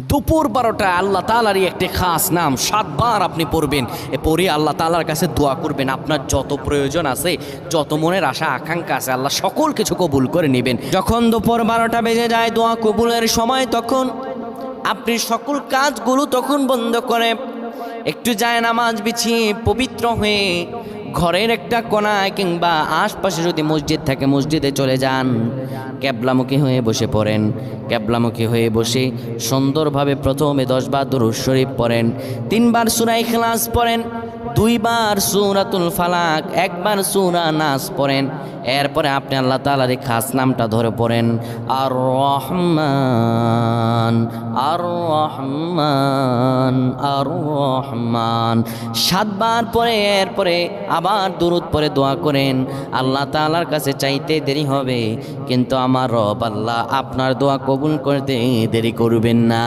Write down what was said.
দুপুর 12টায় আল্লাহ তাআলারই একটি খাস নাম 7 বার আপনি পড়বেন। পড়ে আল্লাহ তাআলার কাছে দোয়া করবেন। আপনার যত প্রয়োজন আছে, যত মনের আশা আকাঙ্ক্ষা আছে, আল্লাহ সকল কিছু কবুল করে নেবেন। যখন দুপুর 12টা বেজে যায়, দোয়া কবুলের সময়, তখন আপনি সকল কাজগুলো তখন বন্ধ করে একটু যায় নামাজ বিছিয়ে পবিত্র হয়ে ঘরের একটা কোনায় কিংবা আশপাশে যদি মসজিদ থাকে মসজিদে চলে যান। ক্যাবলামুখী হয়ে বসে পড়েন। ক্যাবলামুখী হয়ে বসে সুন্দরভাবে প্রথমে 10 বার দুরূদ শরীফ পড়েন, 3 বার সূরা ইখলাস পড়েন, 2 বার সূরাতুল ফালাক, 1 বার সূরা নাস পড়েন। এরপরে আপনি আল্লাহ তাআলার এই খাস নামটা ধরে পড়েন, আর রহমান আর রহমান আর রহমান 7 বার পরে এরপরে আবার দুরূদ পরে দোয়া করেন। আল্লাহ তাআলার কাছে চাইতে দেরি হবে, কিন্তু আমার রব আল্লাহ আপনার দোয়া কবুল করতে দেরি করবেন না।